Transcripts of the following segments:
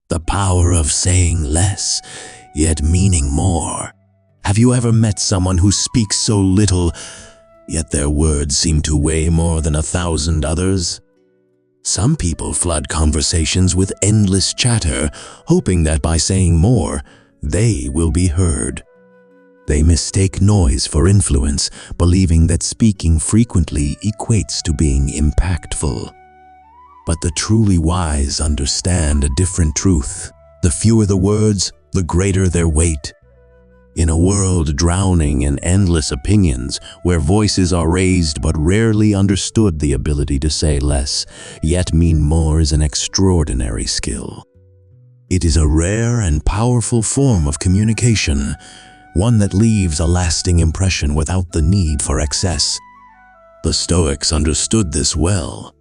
The power of saying less, yet meaning more. Have you ever met someone who speaks so little, yet their words seem to weigh more than 1,000 others? Some people flood conversations with endless chatter, hoping that by saying more, they will be heard. They mistake noise for influence, believing that speaking frequently equates to being impactful. But the truly wise understand a different truth. The fewer the words, the greater their weight. In a world drowning in endless opinions, where voices are raised but rarely understood, the ability to say less, yet mean more is an extraordinary skill. It is a rare and powerful form of communication, one that leaves a lasting impression without the need for excess. The Stoics understood this well.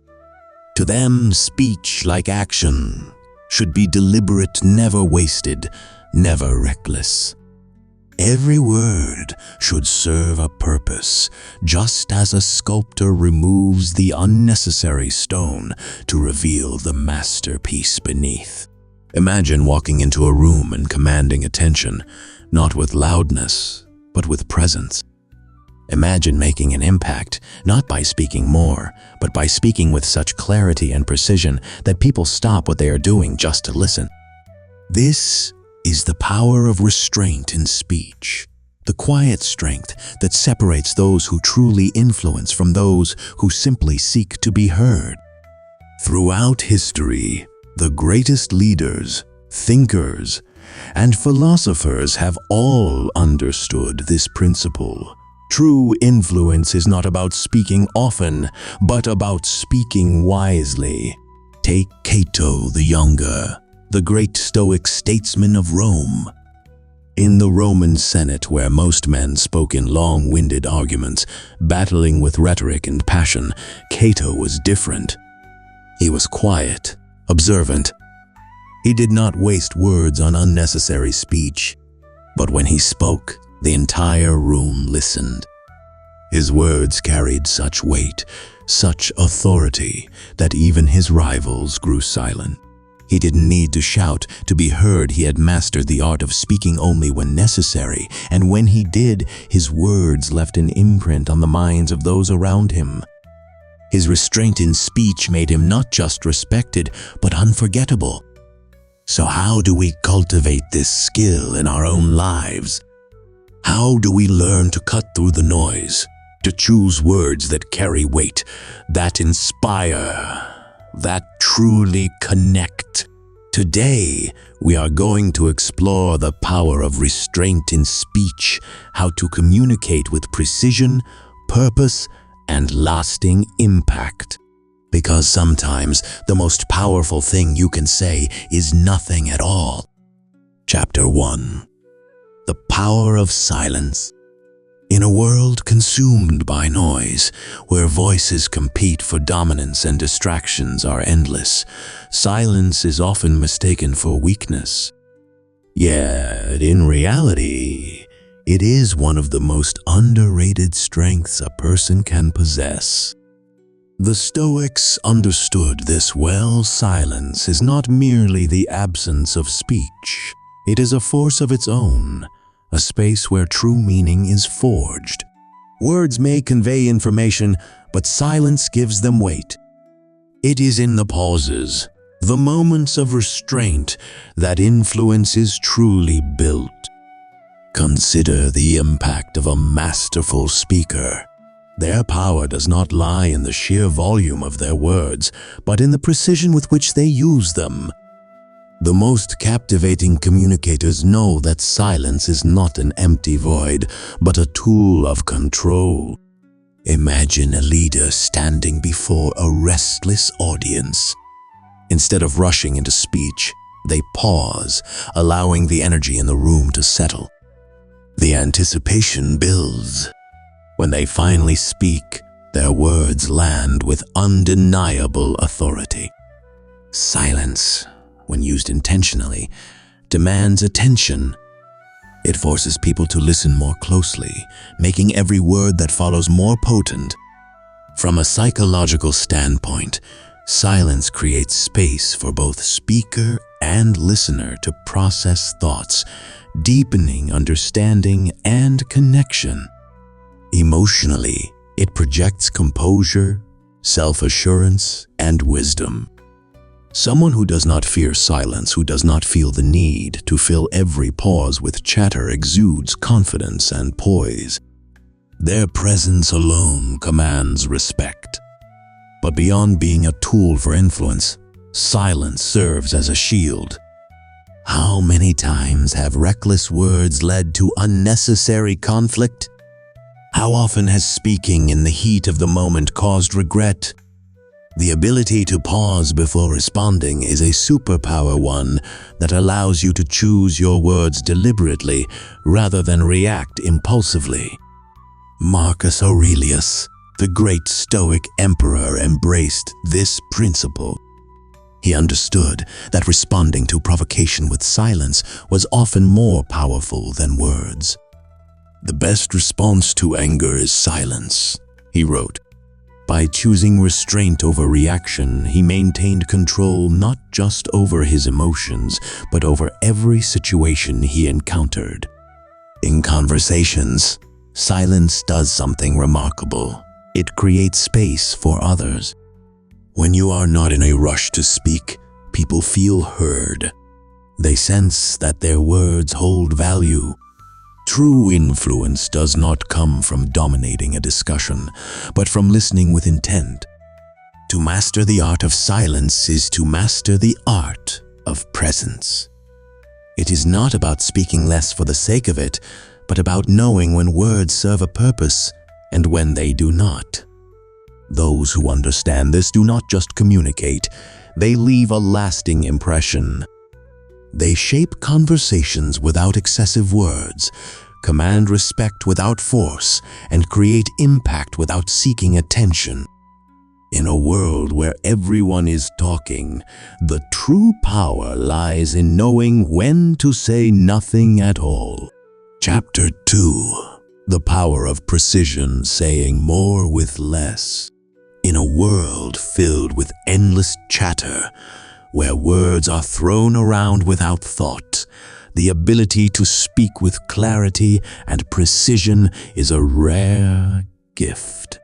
To them, speech, like action, should be deliberate, never wasted, never reckless. Every word should serve a purpose, just as a sculptor removes the unnecessary stone to reveal the masterpiece beneath. Imagine walking into a room and commanding attention, not with loudness, but with presence. Imagine making an impact, not by speaking more, but by speaking with such clarity and precision that people stop what they are doing just to listen. This is the power of restraint in speech, the quiet strength that separates those who truly influence from those who simply seek to be heard. Throughout history, the greatest leaders, thinkers, and philosophers have all understood this principle. True influence is not about speaking often, but about speaking wisely. Take Cato the Younger, the great Stoic statesman of Rome. In the Roman Senate, where most men spoke in long-winded arguments, battling with rhetoric and passion, Cato was different. He was quiet, observant. He did not waste words on unnecessary speech, but when he spoke, the entire room listened. His words carried such weight, such authority, that even his rivals grew silent. He didn't need to shout to be heard. He had mastered the art of speaking only when necessary, and when he did, his words left an imprint on the minds of those around him. His restraint in speech made him not just respected, but unforgettable. So how do we cultivate this skill in our own lives? How do we learn to cut through the noise, to choose words that carry weight, that inspire, that truly connect? Today, we are going to explore the power of restraint in speech, how to communicate with precision, purpose, and lasting impact. Because sometimes the most powerful thing you can say is nothing at all. Chapter 1. The Power of Silence. In a world consumed by noise, where voices compete for dominance and distractions are endless, silence is often mistaken for weakness. Yet, in reality, it is one of the most underrated strengths a person can possess. The Stoics understood this well. Silence is not merely the absence of speech. It is a force of its own, a space where true meaning is forged. Words may convey information, but silence gives them weight. It is in the pauses, the moments of restraint, that influence is truly built. Consider the impact of a masterful speaker. Their power does not lie in the sheer volume of their words, but in the precision with which they use them. The most captivating communicators know that silence is not an empty void, but a tool of control. Imagine a leader standing before a restless audience. Instead of rushing into speech, they pause, allowing the energy in the room to settle. The anticipation builds. When they finally speak, their words land with undeniable authority. Silence, when used intentionally, demands attention. It forces people to listen more closely, making every word that follows more potent. From a psychological standpoint, silence creates space for both speaker and listener to process thoughts, deepening understanding and connection. Emotionally, it projects composure, self-assurance, and wisdom. Someone who does not fear silence, who does not feel the need to fill every pause with chatter, exudes confidence and poise. Their presence alone commands respect. But beyond being a tool for influence, silence serves as a shield. How many times have reckless words led to unnecessary conflict? How often has speaking in the heat of the moment caused regret? The ability to pause before responding is a superpower, one that allows you to choose your words deliberately rather than react impulsively. Marcus Aurelius, the great Stoic emperor, embraced this principle. He understood that responding to provocation with silence was often more powerful than words. "The best response to anger is silence," he wrote. By choosing restraint over reaction, he maintained control not just over his emotions, but over every situation he encountered. In conversations, silence does something remarkable. It creates space for others. When you are not in a rush to speak, people feel heard. They sense that their words hold value. True influence does not come from dominating a discussion, but from listening with intent. To master the art of silence is to master the art of presence. It is not about speaking less for the sake of it, but about knowing when words serve a purpose and when they do not. Those who understand this do not just communicate, they leave a lasting impression. They shape conversations without excessive words, command respect without force, and create impact without seeking attention. In a world where everyone is talking, the true power lies in knowing when to say nothing at all. Chapter 2. The Power of Precision, Saying More with Less. In a world filled with endless chatter, where words are thrown around without thought, the ability to speak with clarity and precision is a rare gift.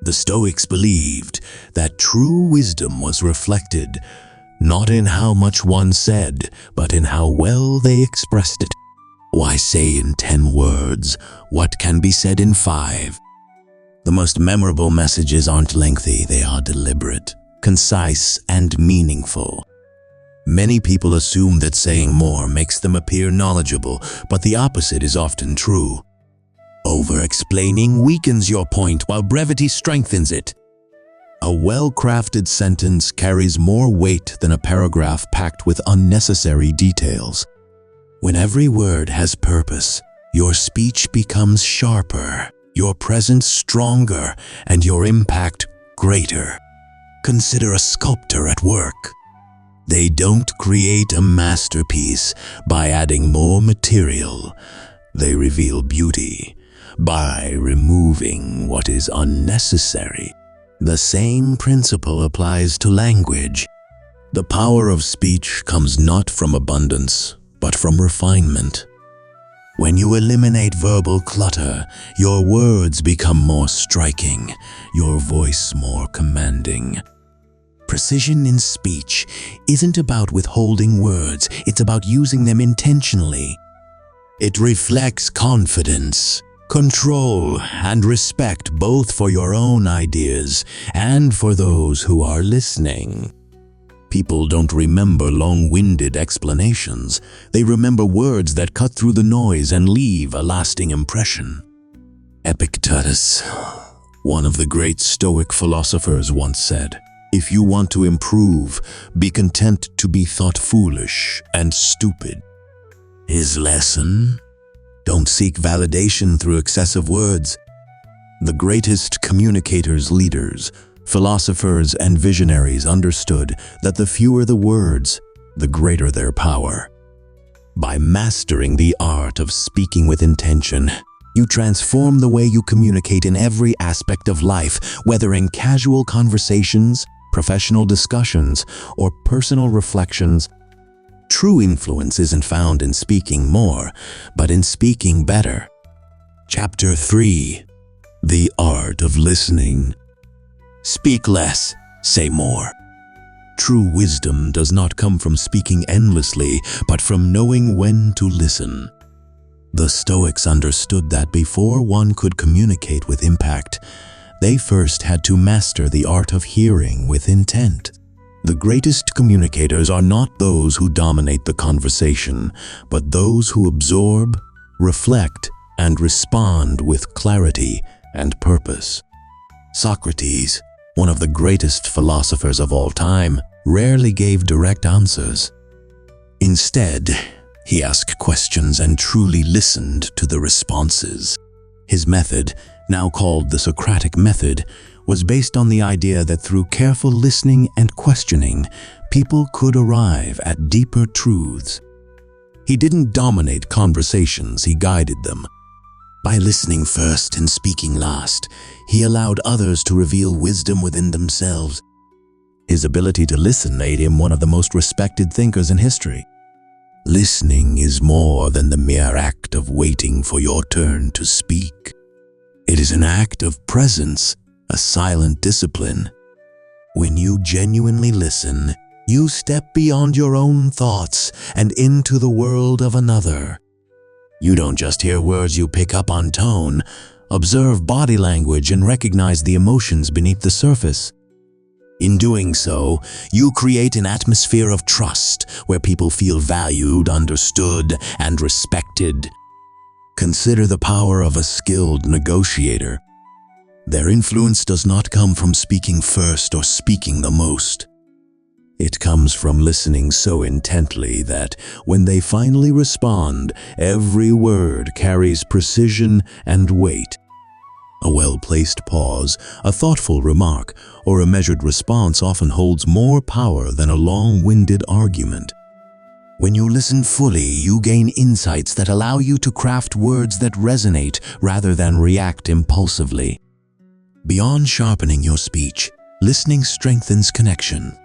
The Stoics believed that true wisdom was reflected not in how much one said, but in how well they expressed it. Why say in 10 words what can be said in 5? The most memorable messages aren't lengthy, they are deliberate, concise, and meaningful. Many people assume that saying more makes them appear knowledgeable, but the opposite is often true. Over-explaining weakens your point while brevity strengthens it. A well-crafted sentence carries more weight than a paragraph packed with unnecessary details. When every word has purpose, your speech becomes sharper, your presence stronger, and your impact greater. Consider a sculptor at work. They don't create a masterpiece by adding more material. They reveal beauty by removing what is unnecessary. The same principle applies to language. The power of speech comes not from abundance, but from refinement. When you eliminate verbal clutter, your words become more striking, your voice more commanding. Precision in speech isn't about withholding words, it's about using them intentionally. It reflects confidence, control, and respect both for your own ideas and for those who are listening. People don't remember long-winded explanations. They remember words that cut through the noise and leave a lasting impression. Epictetus, one of the great Stoic philosophers, once said, "If you want to improve, be content to be thought foolish and stupid." His lesson? Don't seek validation through excessive words. The greatest communicators, leaders, philosophers, and visionaries understood that the fewer the words, the greater their power. By mastering the art of speaking with intention, you transform the way you communicate in every aspect of life, whether in casual conversations, professional discussions, or personal reflections. True influence isn't found in speaking more, but in speaking better. Chapter 3. The Art of Listening. Speak less, say more. True wisdom does not come from speaking endlessly, but from knowing when to listen. The Stoics understood that before one could communicate with impact, they first had to master the art of hearing with intent. The greatest communicators are not those who dominate the conversation, but those who absorb, reflect, and respond with clarity and purpose. Socrates, one of the greatest philosophers of all time, rarely gave direct answers. Instead, he asked questions and truly listened to the responses. His method, now called the Socratic method, was based on the idea that through careful listening and questioning, people could arrive at deeper truths. He didn't dominate conversations, he guided them. By listening first and speaking last, he allowed others to reveal wisdom within themselves. His ability to listen made him one of the most respected thinkers in history. Listening is more than the mere act of waiting for your turn to speak. It is an act of presence, a silent discipline. When you genuinely listen, you step beyond your own thoughts and into the world of another. You don't just hear words, you pick up on tone, observe body language, and recognize the emotions beneath the surface. In doing so, you create an atmosphere of trust where people feel valued, understood, and respected. Consider the power of a skilled negotiator. Their influence does not come from speaking first or speaking the most. It comes from listening so intently that when they finally respond, every word carries precision and weight. A well-placed pause, a thoughtful remark, or a measured response often holds more power than a long-winded argument. When you listen fully, you gain insights that allow you to craft words that resonate rather than react impulsively. Beyond sharpening your speech, listening strengthens connection.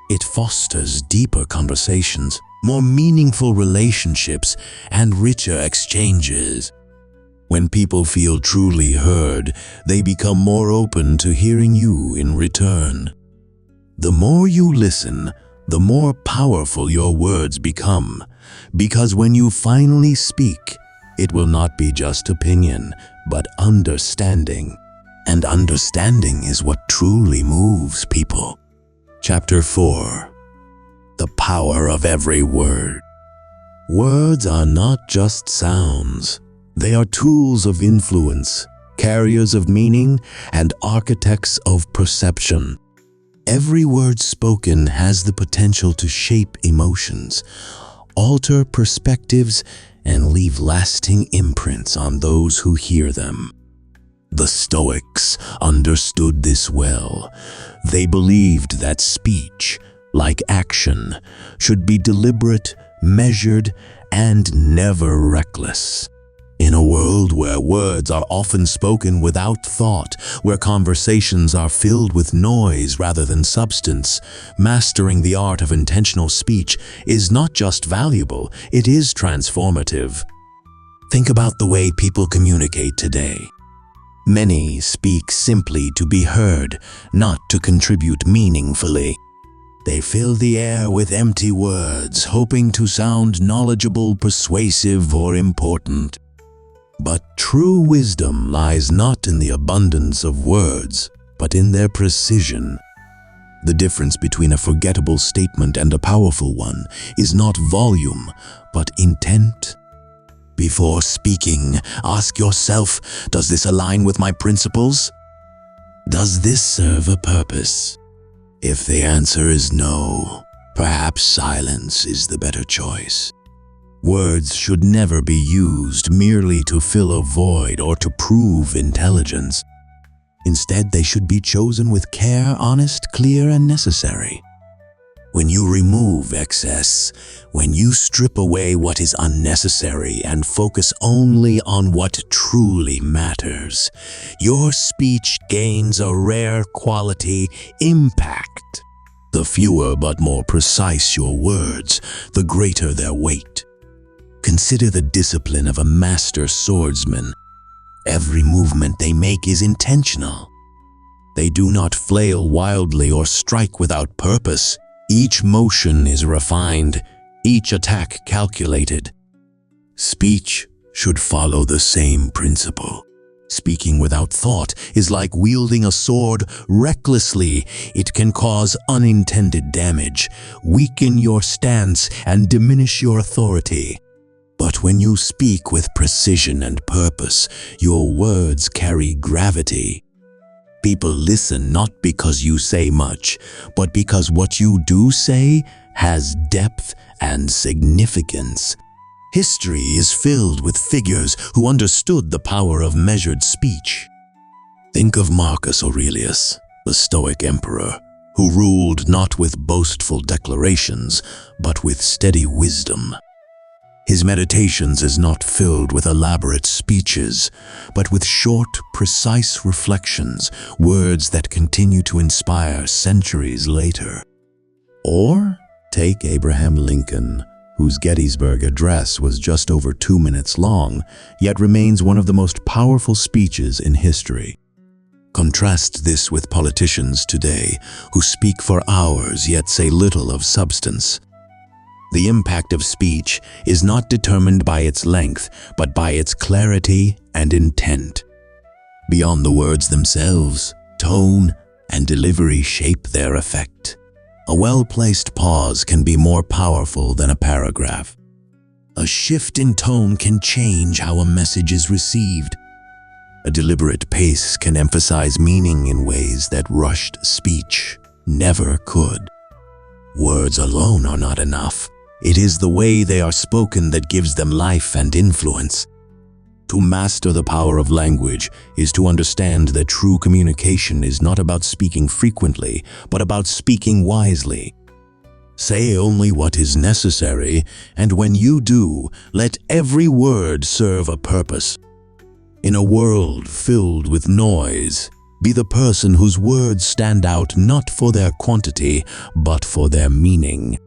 It fosters deeper conversations, more meaningful relationships, and richer exchanges. When people feel truly heard, they become more open to hearing you in return. The more you listen, the more powerful your words become, because when you finally speak, it will not be just opinion, but understanding. And understanding is what truly moves people. Chapter 4. The Power of Every Word. Words are not just sounds. They are tools of influence, carriers of meaning, and architects of perception. Every word spoken has the potential to shape emotions, alter perspectives, and leave lasting imprints on those who hear them. The Stoics understood this well. They believed that speech, like action, should be deliberate, measured, and never reckless. In a world where words are often spoken without thought, where conversations are filled with noise rather than substance, mastering the art of intentional speech is not just valuable, it is transformative. Think about the way people communicate today. Many speak simply to be heard, not to contribute meaningfully. They fill the air with empty words, hoping to sound knowledgeable, persuasive, or important. But true wisdom lies not in the abundance of words, but in their precision. The difference between a forgettable statement and a powerful one is not volume, but intent. Before speaking, ask yourself, does this align with my principles? Does this serve a purpose? If the answer is no, perhaps silence is the better choice. Words should never be used merely to fill a void or to prove intelligence. Instead, they should be chosen with care, honest, clear, and necessary. When you remove excess, when you strip away what is unnecessary and focus only on what truly matters, your speech gains a rare quality, impact. The fewer but more precise your words, the greater their weight. Consider the discipline of a master swordsman. Every movement they make is intentional. They do not flail wildly or strike without purpose. Each motion is refined, each attack calculated. Speech should follow the same principle. Speaking without thought is like wielding a sword recklessly. It can cause unintended damage, weaken your stance, and diminish your authority. But when you speak with precision and purpose, your words carry gravity. People listen not because you say much, but because what you do say has depth and significance. History is filled with figures who understood the power of measured speech. Think of Marcus Aurelius, the Stoic emperor, who ruled not with boastful declarations, but with steady wisdom. His meditations is not filled with elaborate speeches, but with short, precise reflections, words that continue to inspire centuries later. Or take Abraham Lincoln, whose Gettysburg Address was just over 2 minutes long, yet remains one of the most powerful speeches in history. Contrast this with politicians today, who speak for hours yet say little of substance. The impact of speech is not determined by its length, but by its clarity and intent. Beyond the words themselves, tone and delivery shape their effect. A well-placed pause can be more powerful than a paragraph. A shift in tone can change how a message is received. A deliberate pace can emphasize meaning in ways that rushed speech never could. Words alone are not enough. It is the way they are spoken that gives them life and influence. To master the power of language is to understand that true communication is not about speaking frequently, but about speaking wisely. Say only what is necessary, and when you do, let every word serve a purpose. In a world filled with noise, be the person whose words stand out not for their quantity, but for their meaning.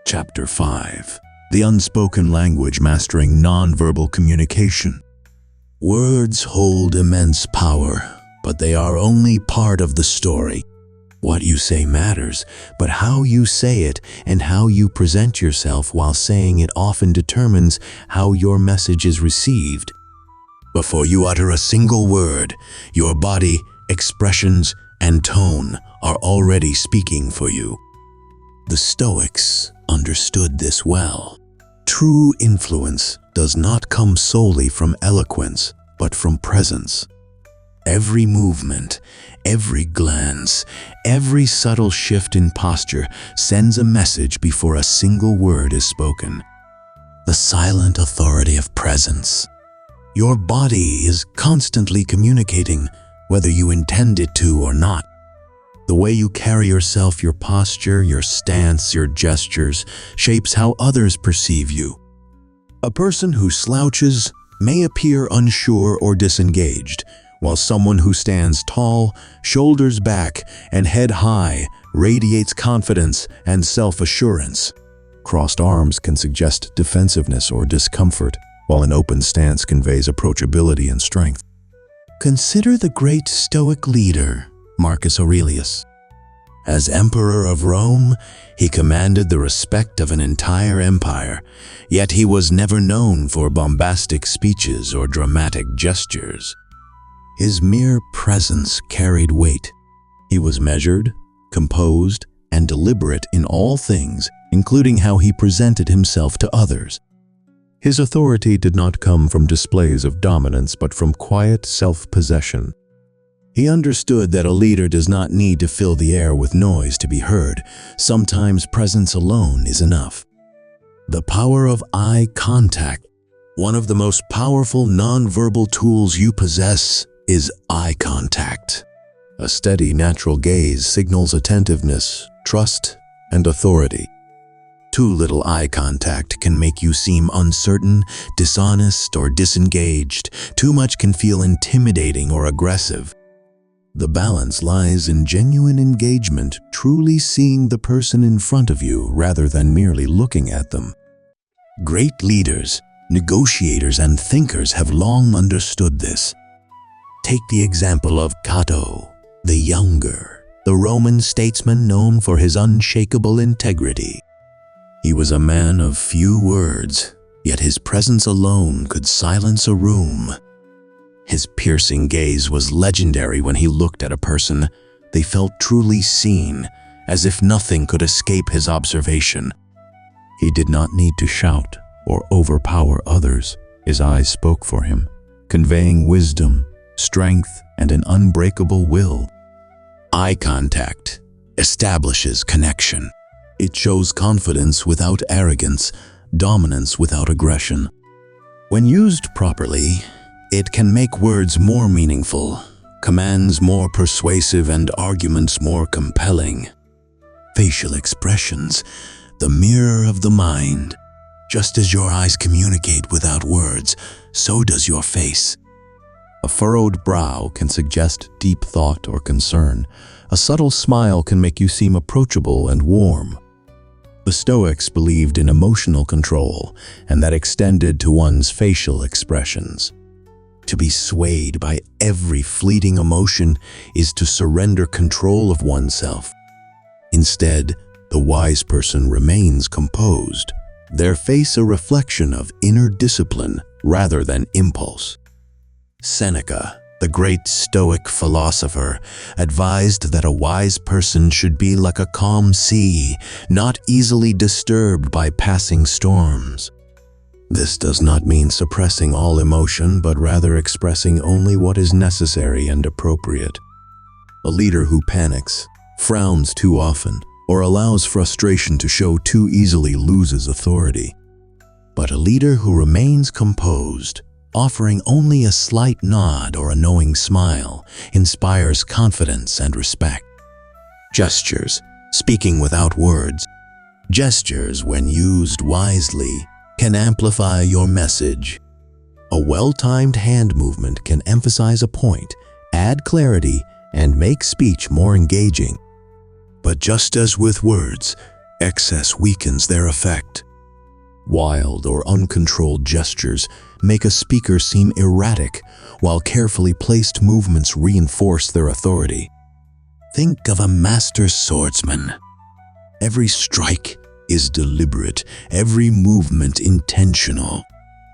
Chapter 5. The Unspoken Language Mastering Nonverbal Communication. Words hold immense power, but they are only part of the story. What you say matters, but how you say it and how you present yourself while saying it often determines how your message is received. Before you utter a single word, your body, expressions, and tone are already speaking for you. The Stoics understood this well. True influence does not come solely from eloquence, but from presence. Every movement, every glance, every subtle shift in posture sends a message before a single word is spoken. The silent authority of presence. Your body is constantly communicating, whether you intend it to or not. The way you carry yourself, your posture, your stance, your gestures, shapes how others perceive you. A person who slouches may appear unsure or disengaged, while someone who stands tall, shoulders back, and head high radiates confidence and self-assurance. Crossed arms can suggest defensiveness or discomfort, while an open stance conveys approachability and strength. Consider the great Stoic leader, Marcus Aurelius. As emperor of Rome, he commanded the respect of an entire empire, yet he was never known for bombastic speeches or dramatic gestures. His mere presence carried weight. He was measured, composed, and deliberate in all things, including how he presented himself to others. His authority did not come from displays of dominance, but from quiet self-possession. He understood that a leader does not need to fill the air with noise to be heard. Sometimes presence alone is enough. The power of eye contact. One of the most powerful nonverbal tools you possess is eye contact. A steady, natural gaze signals attentiveness, trust, and authority. Too little eye contact can make you seem uncertain, dishonest, or disengaged. Too much can feel intimidating or aggressive. The balance lies in genuine engagement, truly seeing the person in front of you rather than merely looking at them. Great leaders, negotiators, and thinkers have long understood this. Take the example of Cato, the Younger, the Roman statesman known for his unshakable integrity. He was a man of few words, yet his presence alone could silence a room. His piercing gaze was legendary. When he looked at a person, they felt truly seen, as if nothing could escape his observation. He did not need to shout or overpower others. His eyes spoke for him, conveying wisdom, strength, and an unbreakable will. Eye contact establishes connection. It shows confidence without arrogance, dominance without aggression. When used properly, it can make words more meaningful, commands more persuasive, and arguments more compelling. Facial expressions, the mirror of the mind. Just as your eyes communicate without words, so does your face. A furrowed brow can suggest deep thought or concern. A subtle smile can make you seem approachable and warm. The Stoics believed in emotional control, and that extended to one's facial expressions. To be swayed by every fleeting emotion is to surrender control of oneself. Instead, the wise person remains composed, their face a reflection of inner discipline rather than impulse. Seneca, the great Stoic philosopher, advised that a wise person should be like a calm sea, not easily disturbed by passing storms. This does not mean suppressing all emotion, but rather expressing only what is necessary and appropriate. A leader who panics, frowns too often, or allows frustration to show too easily loses authority. But a leader who remains composed, offering only a slight nod or a knowing smile, inspires confidence and respect. Gestures, speaking without words. Gestures, when used wisely, can amplify your message. A well-timed hand movement can emphasize a point, add clarity, and make speech more engaging. But just as with words, excess weakens their effect. Wild or uncontrolled gestures make a speaker seem erratic, while carefully placed movements reinforce their authority. Think of a master swordsman. Every strike is deliberate, every movement intentional.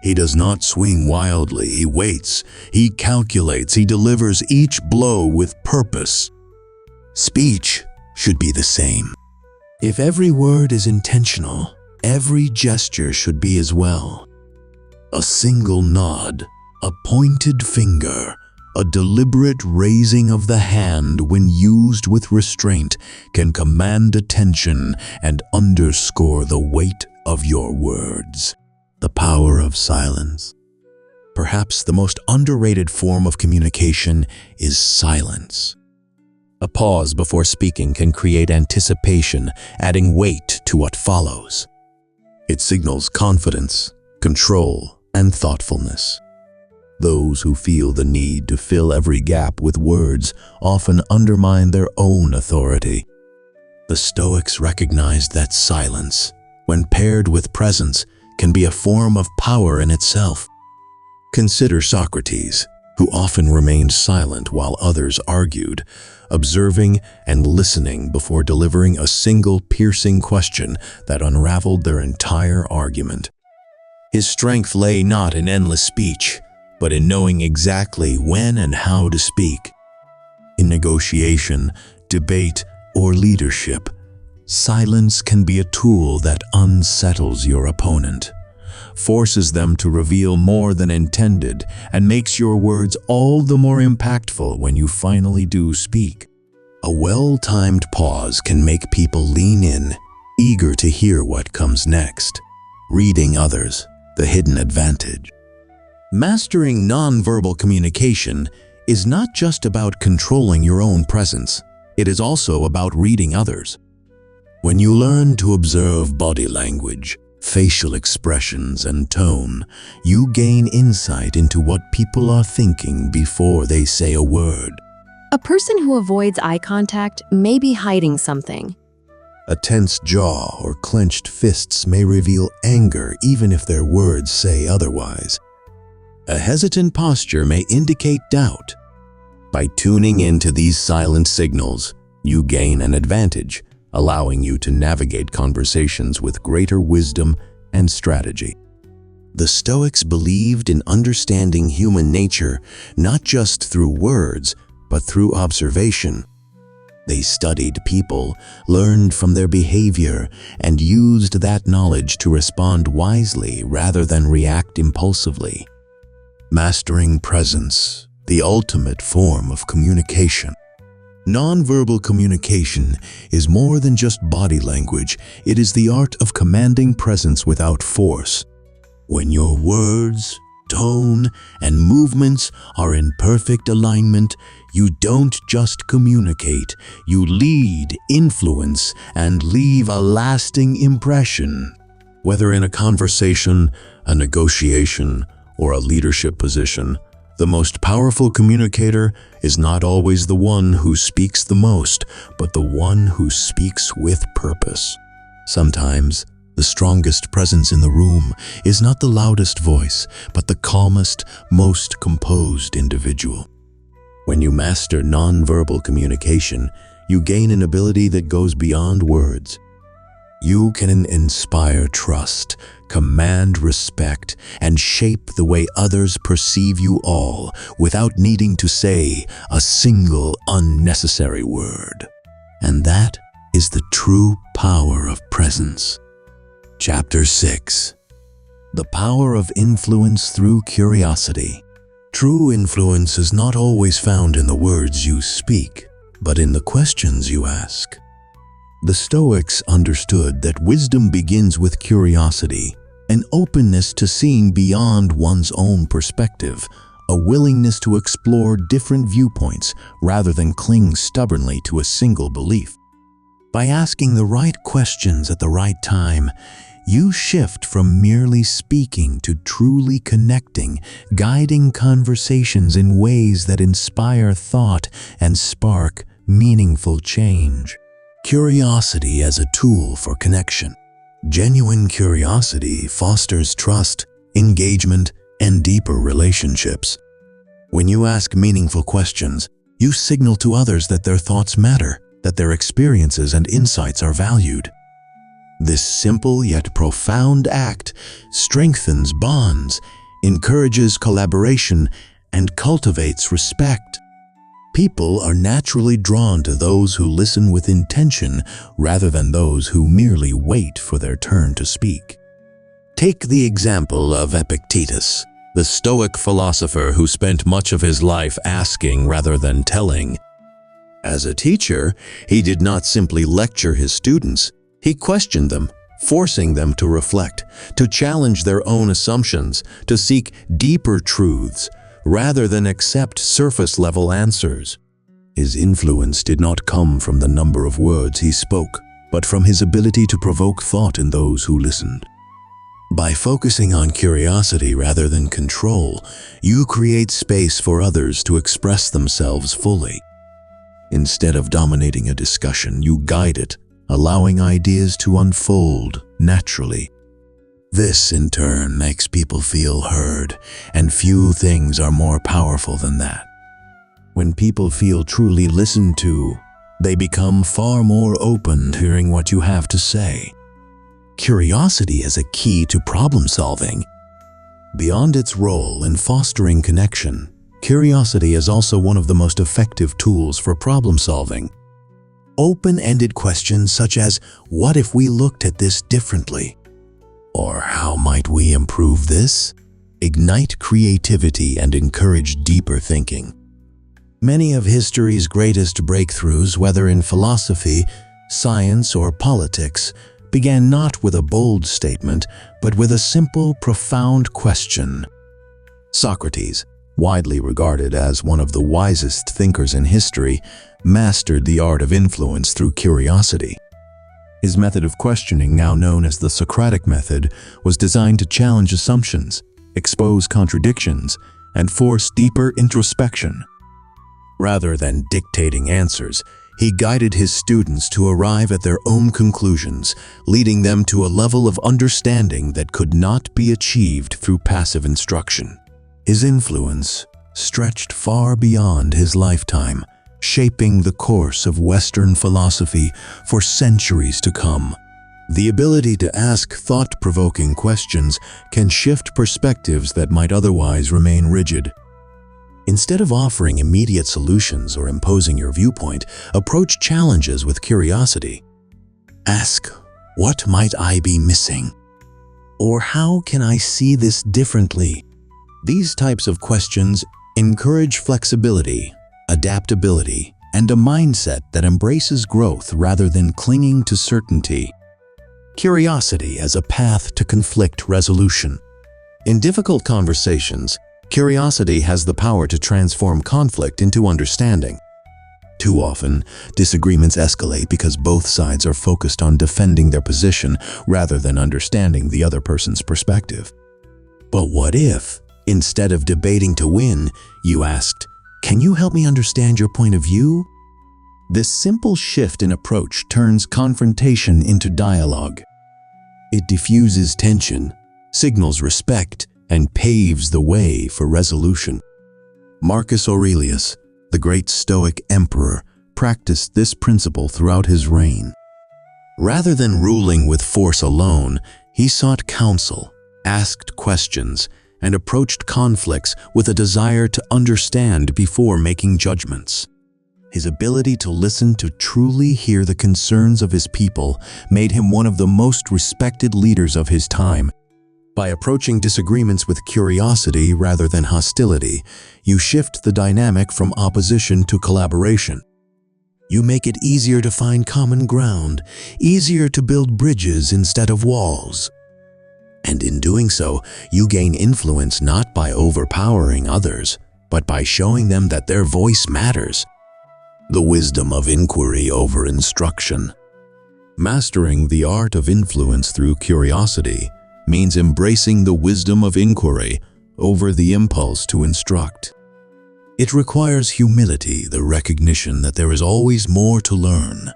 He does not swing wildly, he waits, he calculates, he delivers each blow with purpose. Speech should be the same. If every word is intentional, every gesture should be as well. A single nod, a pointed finger, a deliberate raising of the hand when used with restraint can command attention and underscore the weight of your words. The power of silence. Perhaps the most underrated form of communication is silence. A pause before speaking can create anticipation, adding weight to what follows. It signals confidence, control, and thoughtfulness. Those who feel the need to fill every gap with words often undermine their own authority. The Stoics recognized that silence, when paired with presence, can be a form of power in itself. Consider Socrates, who often remained silent while others argued, observing and listening before delivering a single piercing question that unraveled their entire argument. His strength lay not in endless speech, but in knowing exactly when and how to speak. In negotiation, debate, or leadership, silence can be a tool that unsettles your opponent, forces them to reveal more than intended, and makes your words all the more impactful when you finally do speak. A well-timed pause can make people lean in, eager to hear what comes next. Reading others, the hidden advantage. Mastering nonverbal communication is not just about controlling your own presence, it is also about reading others. When you learn to observe body language, facial expressions, and tone, you gain insight into what people are thinking before they say a word. A person who avoids eye contact may be hiding something. A tense jaw or clenched fists may reveal anger even if their words say otherwise. A hesitant posture may indicate doubt. By tuning into these silent signals, you gain an advantage, allowing you to navigate conversations with greater wisdom and strategy. The Stoics believed in understanding human nature not just through words, but through observation. They studied people, learned from their behavior, and used that knowledge to respond wisely rather than react impulsively. Mastering presence, the ultimate form of communication. Nonverbal communication is more than just body language. It is the art of commanding presence without force. When your words, tone, and movements are in perfect alignment, you don't just communicate, you lead, influence, and leave a lasting impression. Whether in a conversation, a negotiation, or a leadership position, the most powerful communicator is not always the one who speaks the most, but the one who speaks with purpose. Sometimes, the strongest presence in the room is not the loudest voice, but the calmest, most composed individual. When you master nonverbal communication, you gain an ability that goes beyond words. You can inspire trust, command respect, and shape the way others perceive you all without needing to say a single unnecessary word. And that is the true power of presence. Chapter 6. The Power of Influence Through Curiosity. True influence is not always found in the words you speak, but in the questions you ask. The Stoics understood that wisdom begins with curiosity, an openness to seeing beyond one's own perspective, a willingness to explore different viewpoints rather than cling stubbornly to a single belief. By asking the right questions at the right time, you shift from merely speaking to truly connecting, guiding conversations in ways that inspire thought and spark meaningful change. Curiosity as a tool for connection. Genuine curiosity fosters trust, engagement, and deeper relationships. When you ask meaningful questions, you signal to others that their thoughts matter, that their experiences and insights are valued. This simple yet profound act strengthens bonds, encourages collaboration, and cultivates respect. People are naturally drawn to those who listen with intention rather than those who merely wait for their turn to speak. Take the example of Epictetus, the Stoic philosopher who spent much of his life asking rather than telling. As a teacher, he did not simply lecture his students. He questioned them, forcing them to reflect, to challenge their own assumptions, to seek deeper truths, rather than accept surface-level answers. His influence did not come from the number of words he spoke, but from his ability to provoke thought in those who listened. By focusing on curiosity rather than control, you create space for others to express themselves fully. Instead of dominating a discussion, you guide it, allowing ideas to unfold naturally. This, in turn, makes people feel heard, and few things are more powerful than that. When people feel truly listened to, they become far more open to hearing what you have to say. Curiosity is a key to problem solving. Beyond its role in fostering connection, curiosity is also one of the most effective tools for problem solving. Open-ended questions such as, "What if we looked at this differently?" Or "How might we improve this?" ignite creativity and encourage deeper thinking. Many of history's greatest breakthroughs, whether in philosophy, science, or politics, began not with a bold statement, but with a simple, profound question. Socrates, widely regarded as one of the wisest thinkers in history, mastered the art of influence through curiosity. His method of questioning, now known as the Socratic method, was designed to challenge assumptions, expose contradictions, and force deeper introspection. Rather than dictating answers, he guided his students to arrive at their own conclusions, leading them to a level of understanding that could not be achieved through passive instruction. His influence stretched far beyond his lifetime, shaping the course of Western philosophy for centuries to come. The ability to ask thought-provoking questions can shift perspectives that might otherwise remain rigid. Instead of offering immediate solutions or imposing your viewpoint, approach challenges with curiosity. Ask, "What might I be missing?" Or "How can I see this differently?" These types of questions encourage flexibility, adaptability, and a mindset that embraces growth rather than clinging to certainty. Curiosity as a path to conflict resolution. In difficult conversations, curiosity has the power to transform conflict into understanding. Too often, disagreements escalate because both sides are focused on defending their position rather than understanding the other person's perspective. But what if, instead of debating to win, you asked, "Can you help me understand your point of view?" This simple shift in approach turns confrontation into dialogue. It diffuses tension, signals respect, and paves the way for resolution. Marcus Aurelius, the great Stoic emperor, practiced this principle throughout his reign. Rather than ruling with force alone, he sought counsel, asked questions, and approached conflicts with a desire to understand before making judgments. His ability to listen to truly hear the concerns of his people made him one of the most respected leaders of his time. By approaching disagreements with curiosity rather than hostility, you shift the dynamic from opposition to collaboration. You make it easier to find common ground, easier to build bridges instead of walls. And in doing so, you gain influence not by overpowering others, but by showing them that their voice matters. The wisdom of inquiry over instruction. Mastering the art of influence through curiosity means embracing the wisdom of inquiry over the impulse to instruct. It requires humility, the recognition that there is always more to learn,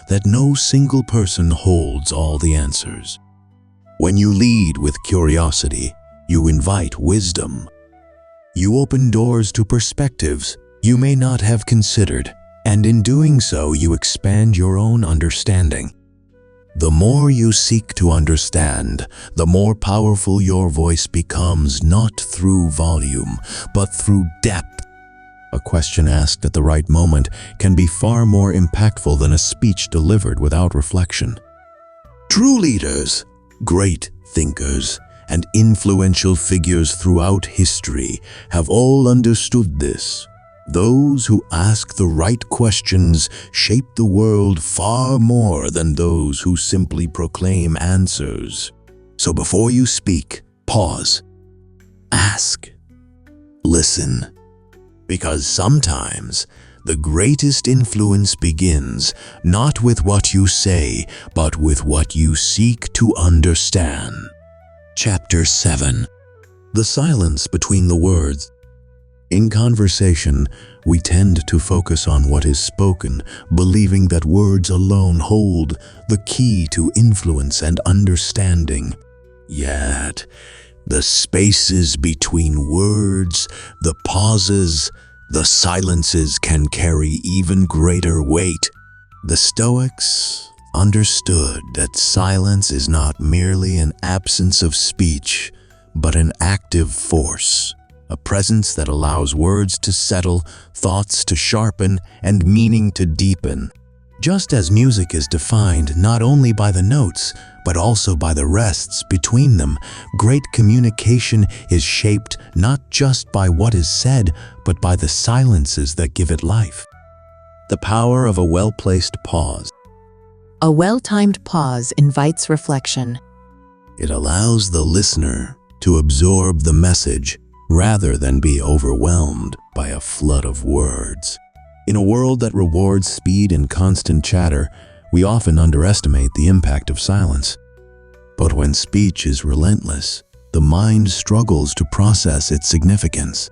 that no single person holds all the answers. When you lead with curiosity, you invite wisdom. You open doors to perspectives you may not have considered, and in doing so, you expand your own understanding. The more you seek to understand, the more powerful your voice becomes, not through volume, but through depth. A question asked at the right moment can be far more impactful than a speech delivered without reflection. True leaders, great thinkers, and influential figures throughout history have all understood this. Those who ask the right questions shape the world far more than those who simply proclaim answers. So before you speak, pause, ask, listen. Because sometimes the greatest influence begins not with what you say, but with what you seek to understand. Chapter 7. The silence between the words. In conversation, we tend to focus on what is spoken, believing that words alone hold the key to influence and understanding. Yet, the spaces between words, the pauses, the silences can carry even greater weight. The Stoics understood that silence is not merely an absence of speech, but an active force. A presence that allows words to settle, thoughts to sharpen, and meaning to deepen. Just as music is defined not only by the notes, but also by the rests between them, great communication is shaped not just by what is said, but by the silences that give it life. The power of a well-placed pause. A well-timed pause invites reflection. It allows the listener to absorb the message rather than be overwhelmed by a flood of words. In a world that rewards speed and constant chatter, we often underestimate the impact of silence. But when speech is relentless, the mind struggles to process its significance.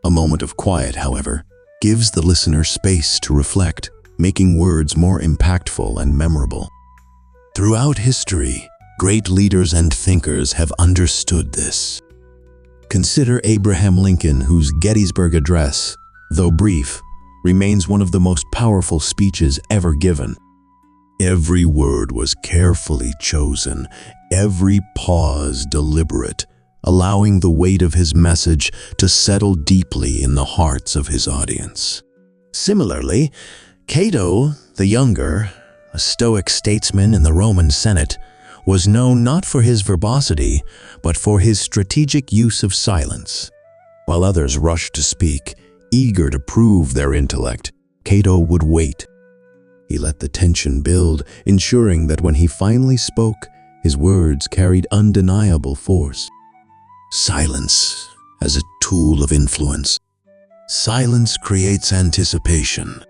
A moment of quiet, however, gives the listener space to reflect, making words more impactful and memorable. Throughout history, great leaders and thinkers have understood this. Consider Abraham Lincoln, whose Gettysburg Address, though brief, remains one of the most powerful speeches ever given. Every word was carefully chosen, every pause deliberate, allowing the weight of his message to settle deeply in the hearts of his audience. Similarly, Cato the Younger, a Stoic statesman in the Roman Senate, was known not for his verbosity, but for his strategic use of silence. While others rushed to speak, eager to prove their intellect, Cato would wait. He let the tension build, ensuring that when he finally spoke, his words carried undeniable force. Silence as a tool of influence. Silence creates anticipation.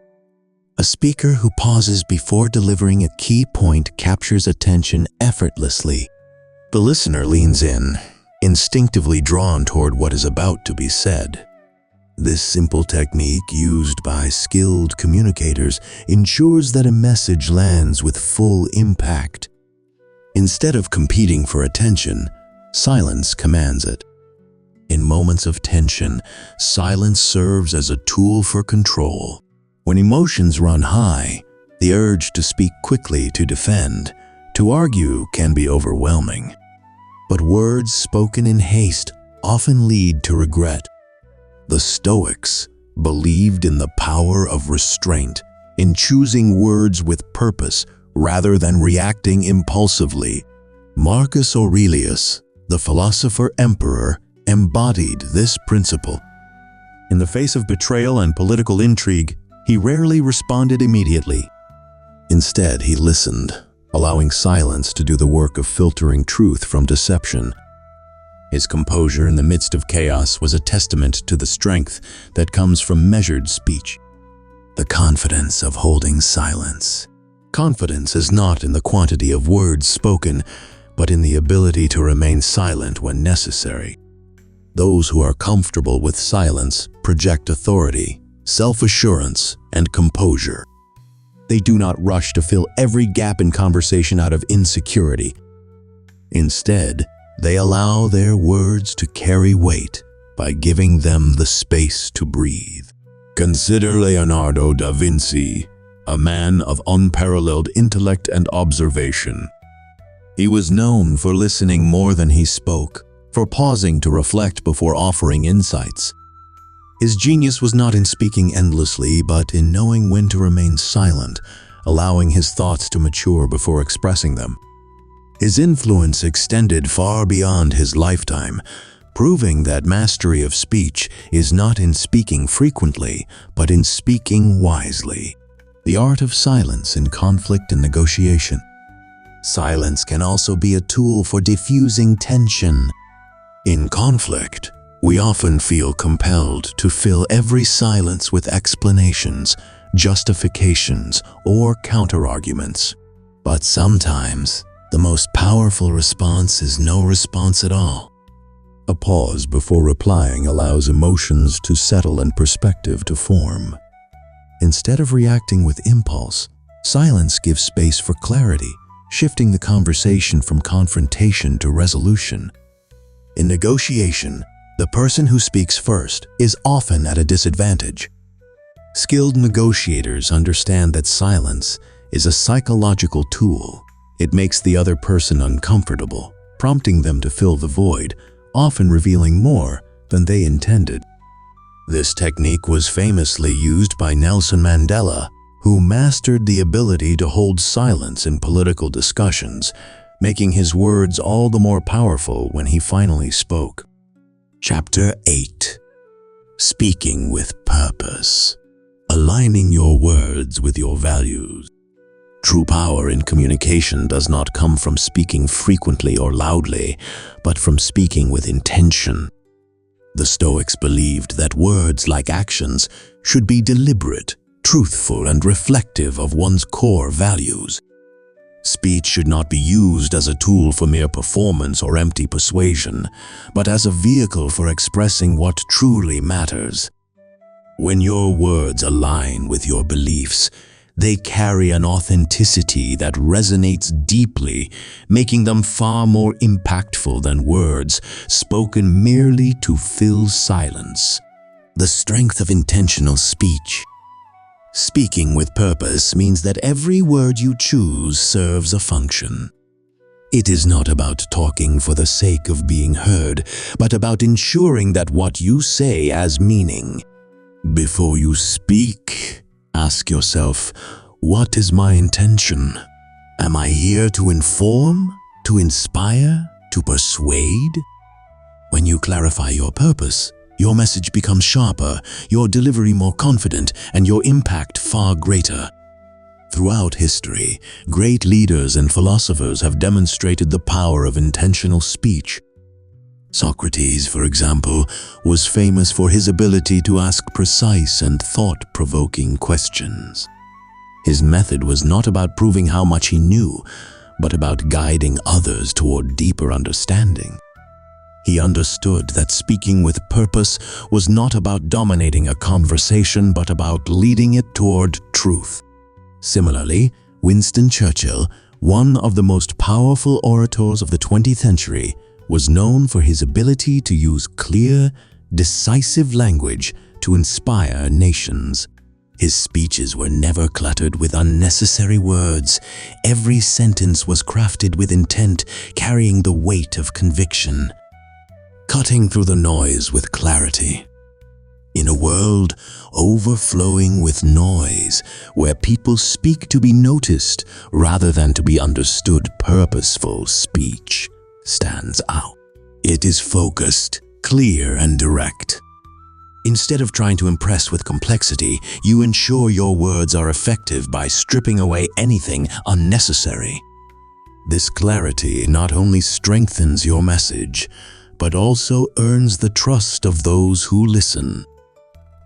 A speaker who pauses before delivering a key point captures attention effortlessly. The listener leans in, instinctively drawn toward what is about to be said. This simple technique, used by skilled communicators, ensures that a message lands with full impact. Instead of competing for attention, silence commands it. In moments of tension, silence serves as a tool for control. When emotions run high, the urge to speak quickly to defend, to argue can be overwhelming. But words spoken in haste often lead to regret. The Stoics believed in the power of restraint, in choosing words with purpose rather than reacting impulsively. Marcus Aurelius, the philosopher-emperor, embodied this principle. In the face of betrayal and political intrigue, he rarely responded immediately. Instead, he listened, allowing silence to do the work of filtering truth from deception. His composure in the midst of chaos was a testament to the strength that comes from measured speech. The confidence of holding silence. Confidence is not in the quantity of words spoken, but in the ability to remain silent when necessary. Those who are comfortable with silence project authority, self-assurance, and composure. They do not rush to fill every gap in conversation out of insecurity. Instead, they allow their words to carry weight by giving them the space to breathe. Consider Leonardo da Vinci, a man of unparalleled intellect and observation. He was known for listening more than he spoke, for pausing to reflect before offering insights. His genius was not in speaking endlessly, but in knowing when to remain silent, allowing his thoughts to mature before expressing them. His influence extended far beyond his lifetime, proving that mastery of speech is not in speaking frequently, but in speaking wisely. The art of silence in conflict and negotiation. Silence can also be a tool for diffusing tension. In conflict, we often feel compelled to fill every silence with explanations, justifications, or counterarguments. But sometimes, the most powerful response is no response at all. A pause before replying allows emotions to settle and perspective to form. Instead of reacting with impulse, silence gives space for clarity, shifting the conversation from confrontation to resolution. In negotiation, the person who speaks first is often at a disadvantage. Skilled negotiators understand that silence is a psychological tool. It makes the other person uncomfortable, prompting them to fill the void, often revealing more than they intended. This technique was famously used by Nelson Mandela, who mastered the ability to hold silence in political discussions, making his words all the more powerful when he finally spoke. Chapter 8. Speaking with Purpose. Aligning your words with your values. True power in communication does not come from speaking frequently or loudly, but from speaking with intention. The Stoics believed that words, like actions, should be deliberate, truthful, and reflective of one's core values. Speech should not be used as a tool for mere performance or empty persuasion, but as a vehicle for expressing what truly matters. When your words align with your beliefs, they carry an authenticity that resonates deeply, making them far more impactful than words spoken merely to fill silence. The strength of intentional speech. Speaking with purpose means that every word you choose serves a function. It is not about talking for the sake of being heard, but about ensuring that what you say has meaning. Before you speak, ask yourself, what is my intention? Am I here to inform, to inspire, to persuade? When you clarify your purpose, your message becomes sharper, your delivery more confident, and your impact far greater. Throughout history, great leaders and philosophers have demonstrated the power of intentional speech. Socrates, for example, was famous for his ability to ask precise and thought-provoking questions. His method was not about proving how much he knew, but about guiding others toward deeper understanding. He understood that speaking with purpose was not about dominating a conversation, but about leading it toward truth. Similarly, Winston Churchill, one of the most powerful orators of the 20th century, was known for his ability to use clear, decisive language to inspire nations. His speeches were never cluttered with unnecessary words. Every sentence was crafted with intent, carrying the weight of conviction, cutting through the noise with clarity. In a world overflowing with noise, where people speak to be noticed rather than to be understood, purposeful speech stands out. It is focused, clear, and direct. Instead of trying to impress with complexity, you ensure your words are effective by stripping away anything unnecessary. This clarity not only strengthens your message, but also earns the trust of those who listen.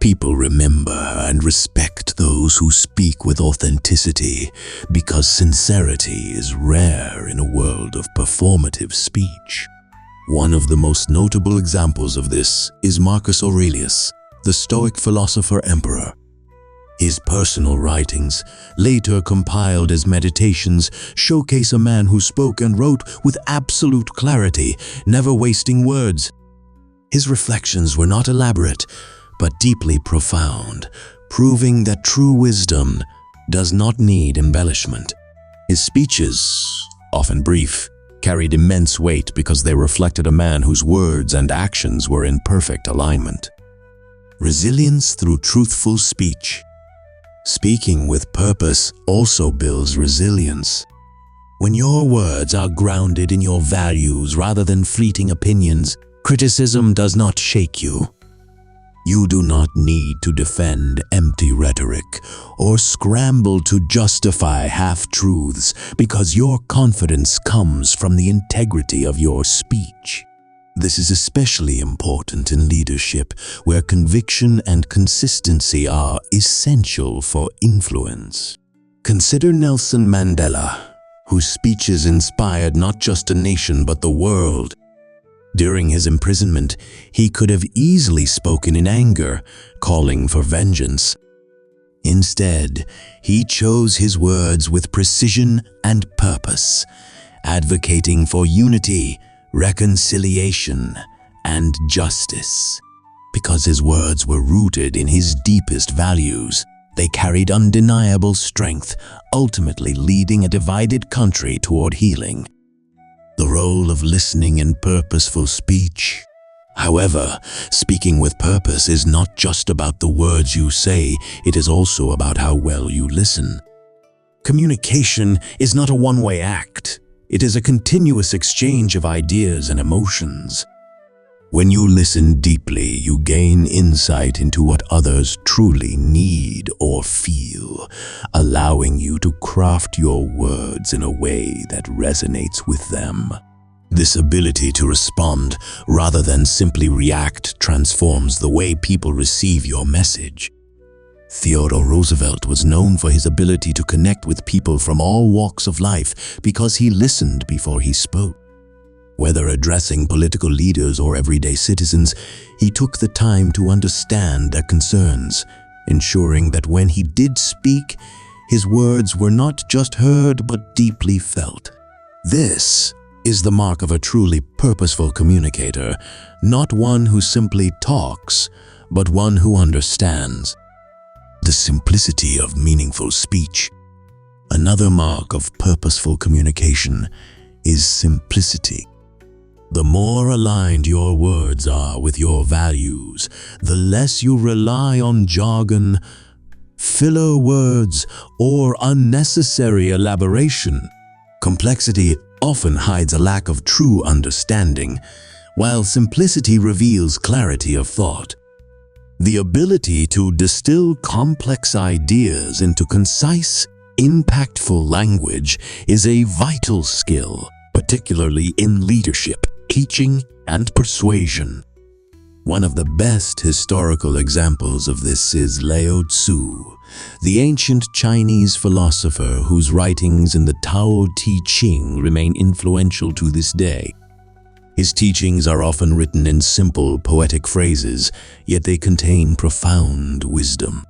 People remember and respect those who speak with authenticity because sincerity is rare in a world of performative speech. One of the most notable examples of this is Marcus Aurelius, the Stoic philosopher-emperor. His personal writings, later compiled as meditations, showcase a man who spoke and wrote with absolute clarity, never wasting words. His reflections were not elaborate, but deeply profound, proving that true wisdom does not need embellishment. His speeches, often brief, carried immense weight because they reflected a man whose words and actions were in perfect alignment. Resilience through truthful speech. Speaking with purpose also builds resilience. When your words are grounded in your values rather than fleeting opinions, criticism does not shake you. You do not need to defend empty rhetoric or scramble to justify half-truths because your confidence comes from the integrity of your speech. This is especially important in leadership, where conviction and consistency are essential for influence. Consider Nelson Mandela, whose speeches inspired not just a nation but the world. During his imprisonment, he could have easily spoken in anger, calling for vengeance. Instead, he chose his words with precision and purpose, advocating for unity, reconciliation, and justice. Because his words were rooted in his deepest values, they carried undeniable strength, ultimately leading a divided country toward healing. The role of listening in purposeful speech. However, speaking with purpose is not just about the words you say, it is also about how well you listen. Communication is not a one-way act. It is a continuous exchange of ideas and emotions. When you listen deeply, you gain insight into what others truly need or feel, allowing you to craft your words in a way that resonates with them. This ability to respond rather than simply react transforms the way people receive your message. Theodore Roosevelt was known for his ability to connect with people from all walks of life because he listened before he spoke. Whether addressing political leaders or everyday citizens, he took the time to understand their concerns, ensuring that when he did speak, his words were not just heard but deeply felt. This is the mark of a truly purposeful communicator, not one who simply talks, but one who understands. The simplicity of meaningful speech. Another mark of purposeful communication is simplicity. The more aligned your words are with your values, the less you rely on jargon, filler words, or unnecessary elaboration. Complexity often hides a lack of true understanding, while simplicity reveals clarity of thought. The ability to distill complex ideas into concise, impactful language is a vital skill, particularly in leadership, teaching, and persuasion. One of the best historical examples of this is Lao Tzu, the ancient Chinese philosopher whose writings in the Tao Te Ching remain influential to this day. His teachings are often written in simple, poetic phrases, yet they contain profound wisdom.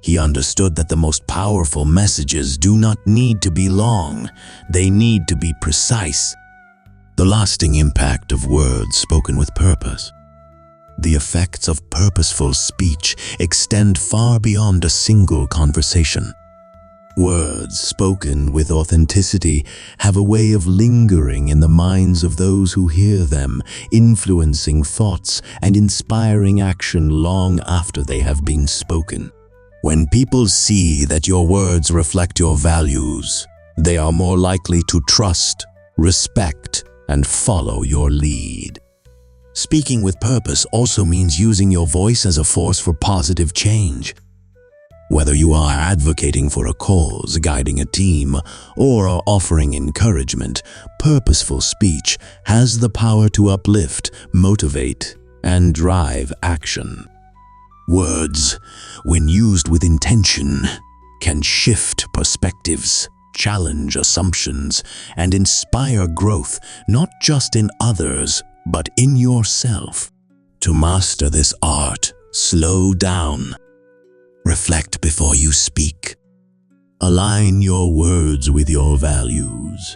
He understood that the most powerful messages do not need to be long, they need to be precise. The lasting impact of words spoken with purpose. The effects of purposeful speech extend far beyond a single conversation. Words spoken with authenticity have a way of lingering in the minds of those who hear them, influencing thoughts and inspiring action long after they have been spoken. When people see that your words reflect your values, they are more likely to trust, respect, and follow your lead. Speaking with purpose also means using your voice as a force for positive change. Whether you are advocating for a cause, guiding a team, or are offering encouragement, purposeful speech has the power to uplift, motivate, and drive action. Words, when used with intention, can shift perspectives, challenge assumptions, and inspire growth not just in others, but in yourself. To master this art, slow down. Reflect before you speak. Align your words with your values.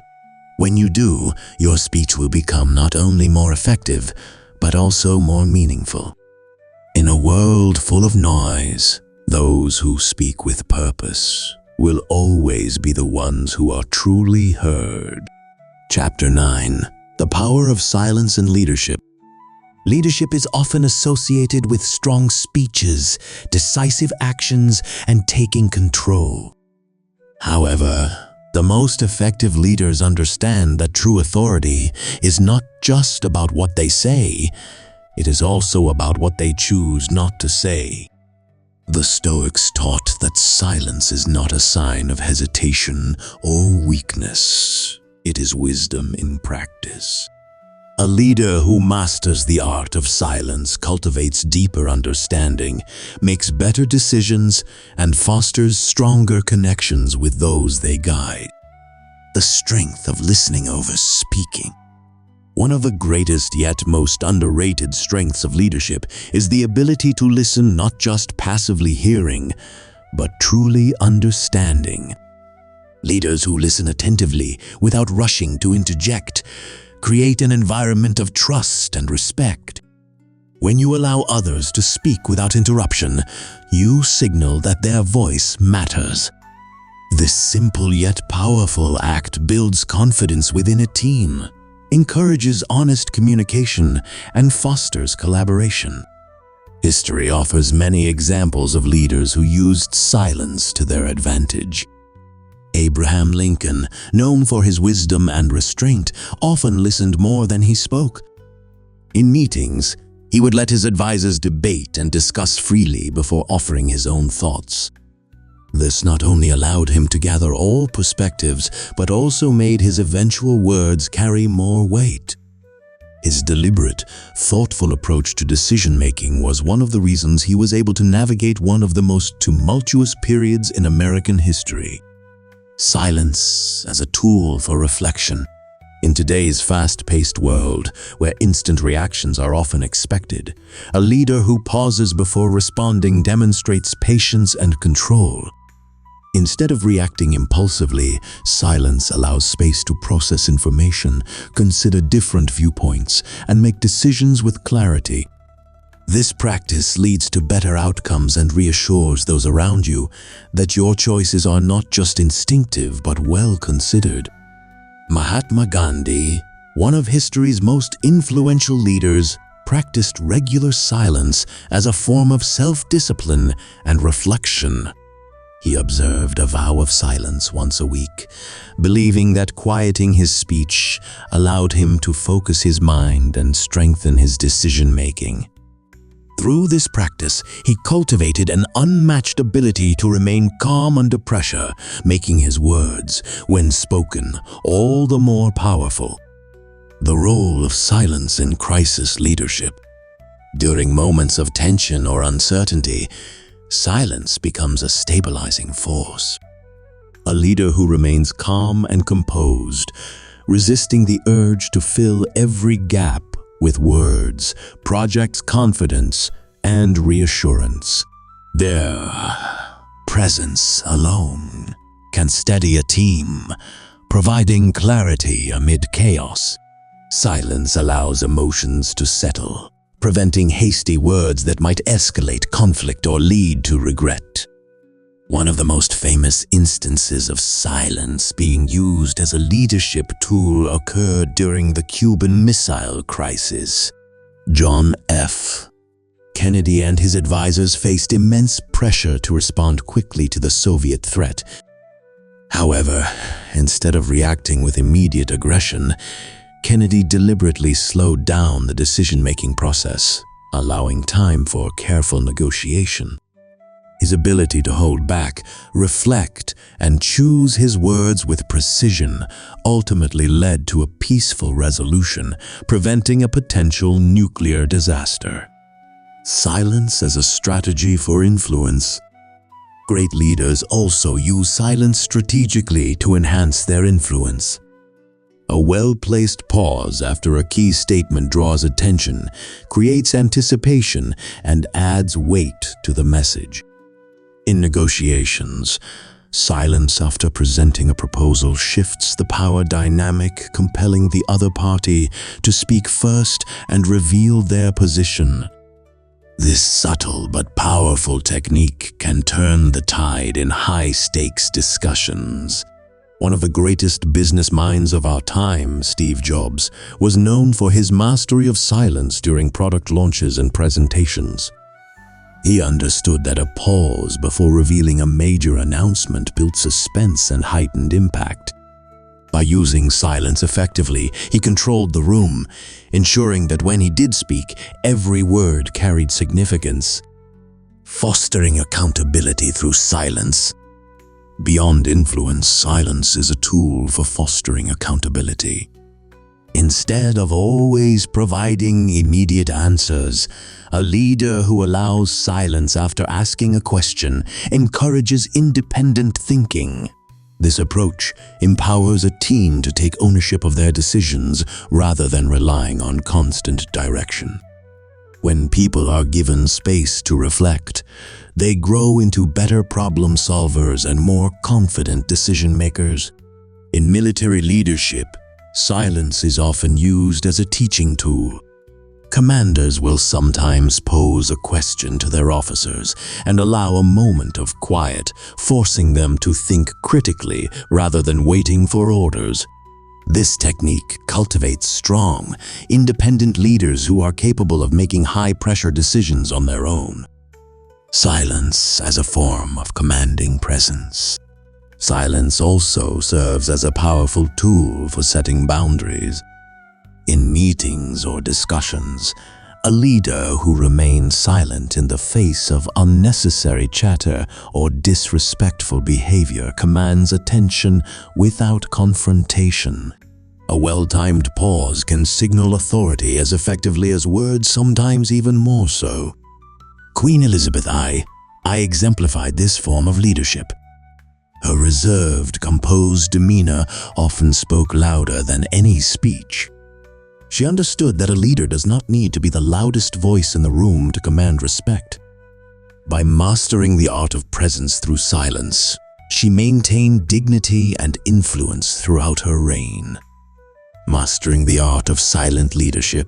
When you do, your speech will become not only more effective, but also more meaningful. In a world full of noise, those who speak with purpose will always be the ones who are truly heard. Chapter 9. The power of silence in leadership. Leadership is often associated with strong speeches, decisive actions, and taking control. However, the most effective leaders understand that true authority is not just about what they say, it is also about what they choose not to say. The Stoics taught that silence is not a sign of hesitation or weakness. It is wisdom in practice. A leader who masters the art of silence cultivates deeper understanding, makes better decisions, and fosters stronger connections with those they guide. The strength of listening over speaking. One of the greatest yet most underrated strengths of leadership is the ability to listen, not just passively hearing, but truly understanding. Leaders who listen attentively without rushing to interject create an environment of trust and respect. When you allow others to speak without interruption, you signal that their voice matters. This simple yet powerful act builds confidence within a team, encourages honest communication, and fosters collaboration. History offers many examples of leaders who used silence to their advantage. Abraham Lincoln, known for his wisdom and restraint, often listened more than he spoke. In meetings, he would let his advisors debate and discuss freely before offering his own thoughts. This not only allowed him to gather all perspectives, but also made his eventual words carry more weight. His deliberate, thoughtful approach to decision-making was one of the reasons he was able to navigate one of the most tumultuous periods in American history. Silence as a tool for reflection. In today's fast-paced world, where instant reactions are often expected, a leader who pauses before responding demonstrates patience and control. Instead of reacting impulsively, silence allows space to process information, consider different viewpoints, and make decisions with clarity. This practice leads to better outcomes and reassures those around you that your choices are not just instinctive but well considered. Mahatma Gandhi, one of history's most influential leaders, practiced regular silence as a form of self-discipline and reflection. He observed a vow of silence once a week, believing that quieting his speech allowed him to focus his mind and strengthen his decision-making. Through this practice, he cultivated an unmatched ability to remain calm under pressure, making his words, when spoken, all the more powerful. The role of silence in crisis leadership. During moments of tension or uncertainty, silence becomes a stabilizing force. A leader who remains calm and composed, resisting the urge to fill every gap with words, projects confidence and reassurance. Their presence alone can steady a team, providing clarity amid chaos. Silence allows emotions to settle, preventing hasty words that might escalate conflict or lead to regret. One of the most famous instances of silence being used as a leadership tool occurred during the Cuban Missile Crisis. John F. Kennedy and his advisors faced immense pressure to respond quickly to the Soviet threat. However, instead of reacting with immediate aggression, Kennedy deliberately slowed down the decision-making process, allowing time for careful negotiation. His ability to hold back, reflect, and choose his words with precision ultimately led to a peaceful resolution, preventing a potential nuclear disaster. Silence as a strategy for influence. Great leaders also use silence strategically to enhance their influence. A well-placed pause after a key statement draws attention, creates anticipation, and adds weight to the message. In negotiations, silence after presenting a proposal shifts the power dynamic, compelling the other party to speak first and reveal their position. This subtle but powerful technique can turn the tide in high-stakes discussions. One of the greatest business minds of our time, Steve Jobs, was known for his mastery of silence during product launches and presentations. He understood that a pause before revealing a major announcement built suspense and heightened impact. By using silence effectively, he controlled the room, ensuring that when he did speak, every word carried significance. Fostering accountability through silence. Beyond influence, silence is a tool for fostering accountability. Instead of always providing immediate answers, a leader who allows silence after asking a question encourages independent thinking. This approach empowers a team to take ownership of their decisions rather than relying on constant direction. When people are given space to reflect, they grow into better problem solvers and more confident decision makers. In military leadership, silence is often used as a teaching tool. Commanders will sometimes pose a question to their officers and allow a moment of quiet, forcing them to think critically rather than waiting for orders. This technique cultivates strong, independent leaders who are capable of making high-pressure decisions on their own. Silence as a form of commanding presence. Silence also serves as a powerful tool for setting boundaries. In meetings or discussions, a leader who remains silent in the face of unnecessary chatter or disrespectful behavior commands attention without confrontation. A well-timed pause can signal authority as effectively as words, sometimes even more so. Queen Elizabeth I exemplified this form of leadership. Her reserved, composed demeanor often spoke louder than any speech. She understood that a leader does not need to be the loudest voice in the room to command respect. By mastering the art of presence through silence, she maintained dignity and influence throughout her reign. Mastering the art of silent leadership.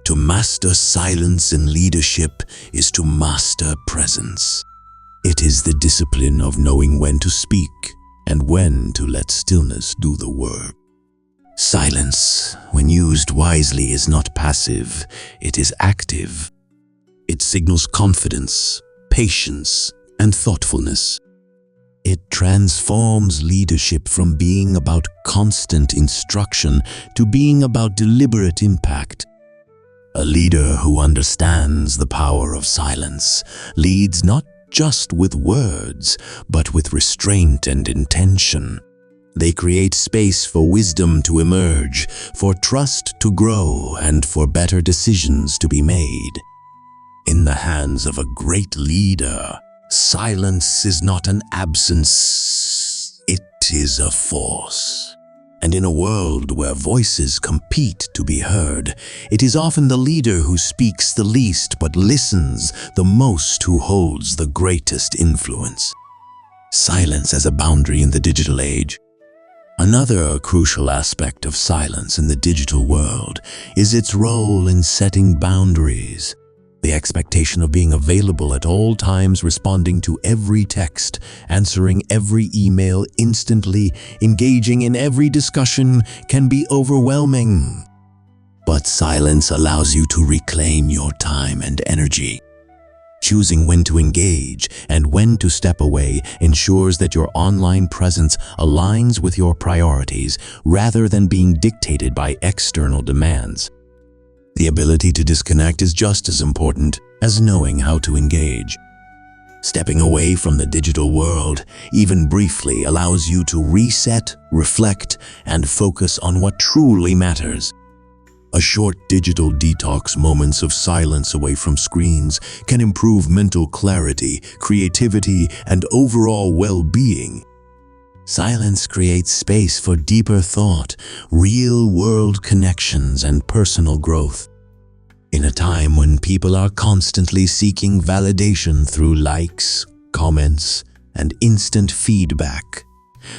To master silence in leadership is to master presence. It is the discipline of knowing when to speak and when to let stillness do the work. Silence, when used wisely, is not passive, it is active. It signals confidence, patience, and thoughtfulness. It transforms leadership from being about constant instruction to being about deliberate impact. A leader who understands the power of silence leads not just with words, but with restraint and intention. They create space for wisdom to emerge, for trust to grow, and for better decisions to be made. In the hands of a great leader, silence is not an absence, it is a force. And in a world where voices compete to be heard, it is often the leader who speaks the least but listens the most who holds the greatest influence. Silence as a boundary in the digital age. Another crucial aspect of silence in the digital world is its role in setting boundaries. The expectation of being available at all times, responding to every text, answering every email instantly, engaging in every discussion can be overwhelming. But silence allows you to reclaim your time and energy. Choosing when to engage and when to step away ensures that your online presence aligns with your priorities rather than being dictated by external demands. The ability to disconnect is just as important as knowing how to engage. Stepping away from the digital world, even briefly, allows you to reset, reflect, and focus on what truly matters. A short digital detox, moments of silence away from screens, can improve mental clarity, creativity, and overall well-being. Silence creates space for deeper thought, real-world connections, and personal growth. In a time when people are constantly seeking validation through likes, comments, and instant feedback,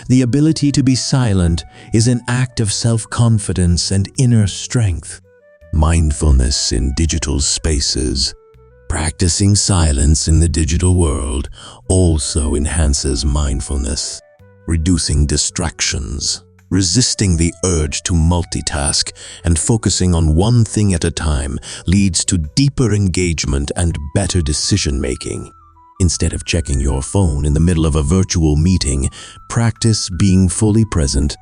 the ability to be silent is an act of self-confidence and inner strength. Mindfulness in digital spaces. Practicing silence in the digital world also enhances mindfulness. Reducing distractions, resisting the urge to multitask, and focusing on one thing at a time leads to deeper engagement and better decision-making. Instead of checking your phone in the middle of a virtual meeting, practice being fully present.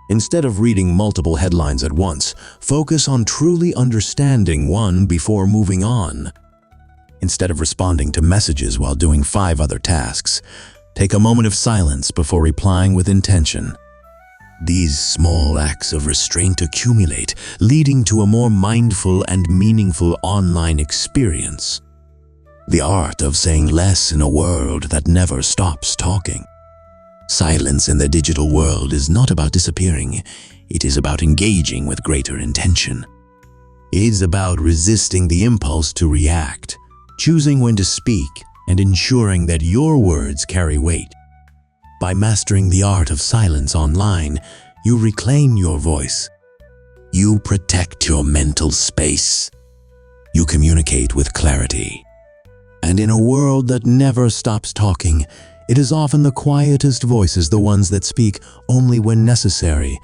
Instead of reading multiple headlines at once, focus on truly understanding one before moving on. Instead of responding to messages while doing 5 other tasks, take a moment of silence before replying with intention. These small acts of restraint accumulate, leading to a more mindful and meaningful online experience. The art of saying less in a world that never stops talking. Silence in the digital world is not about disappearing, it is about engaging with greater intention. It is about resisting the impulse to react, choosing when to speak, and ensuring that your words carry weight. By mastering the art of silence online, you reclaim your voice. You protect your mental space. You communicate with clarity. And in a world that never stops talking, it is often the quietest voices, the ones that speak only when necessary,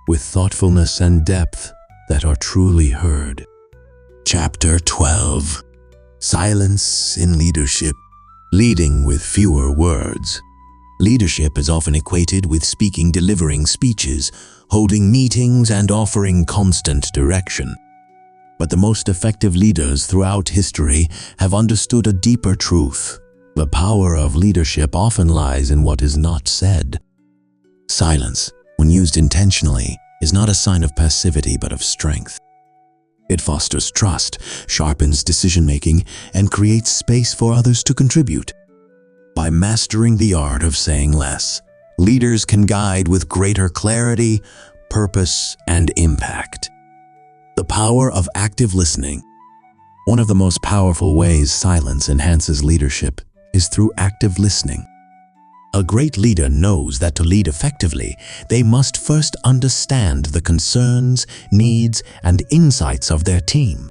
with thoughtfulness and depth, that are truly heard. Chapter 12. Silence in Leadership. Leading with fewer words. Leadership is often equated with speaking, delivering speeches, holding meetings, and offering constant direction. But the most effective leaders throughout history have understood a deeper truth. The power of leadership often lies in what is not said. Silence, when used intentionally, is not a sign of passivity but of strength. It fosters trust, sharpens decision-making, and creates space for others to contribute. By By mastering the art of saying less, leaders can guide with greater clarity, purpose, and impact. The power of active listening. One of the most powerful ways silence enhances leadership is through active listening. A great leader knows that to lead effectively, they must first understand the concerns, needs, and insights of their team.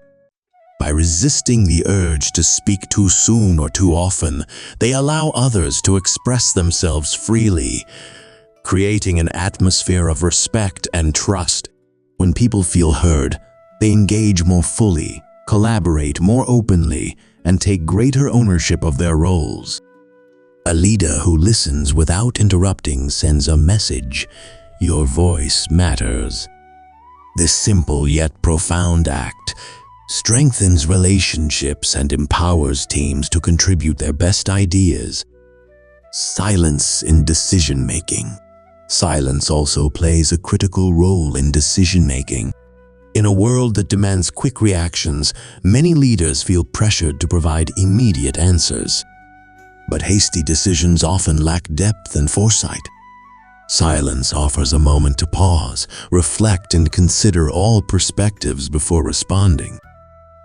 By resisting the urge to speak too soon or too often, they allow others to express themselves freely, creating an atmosphere of respect and trust. When people feel heard, they engage more fully, collaborate more openly, and take greater ownership of their roles. A leader who listens without interrupting sends a message: your voice matters. This simple yet profound act strengthens relationships and empowers teams to contribute their best ideas. Silence in decision-making. Silence also plays a critical role in decision-making. In a world that demands quick reactions, many leaders feel pressured to provide immediate answers. But hasty decisions often lack depth and foresight. Silence offers a moment to pause, reflect, and consider all perspectives before responding.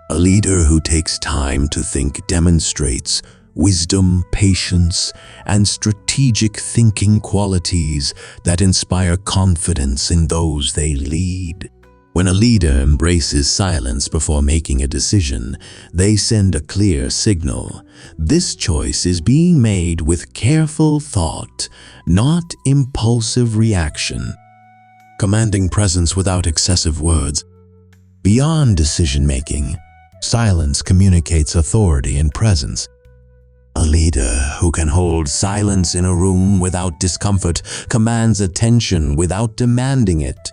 A leader who takes time to think demonstrates wisdom, patience, and strategic thinking qualities that inspire confidence in those they lead. When a leader embraces silence before making a decision, they send a clear signal. This choice is being made with careful thought, not impulsive reaction. Commanding presence without excessive words. Beyond decision-making, silence communicates authority and presence. A leader who can hold silence in a room without discomfort commands attention without demanding it.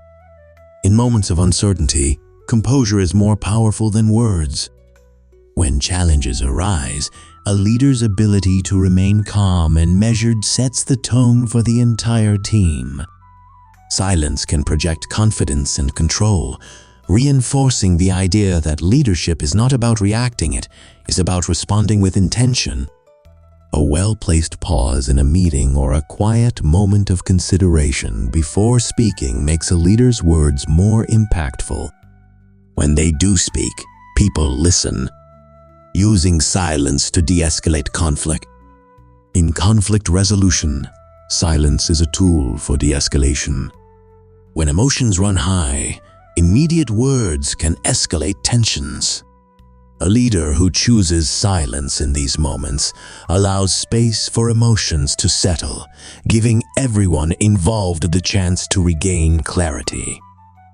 In moments of uncertainty, composure is more powerful than words. When challenges arise, a leader's ability to remain calm and measured sets the tone for the entire team. Silence can project confidence and control, reinforcing the idea that leadership is not about reacting, it is about responding with intention. A well-placed pause in a meeting or a quiet moment of consideration before speaking makes a leader's words more impactful. When they do speak, people listen. Using silence to de-escalate conflict. In conflict resolution, silence is a tool for de-escalation. When emotions run high, immediate words can escalate tensions. A leader who chooses silence in these moments allows space for emotions to settle, giving everyone involved the chance to regain clarity.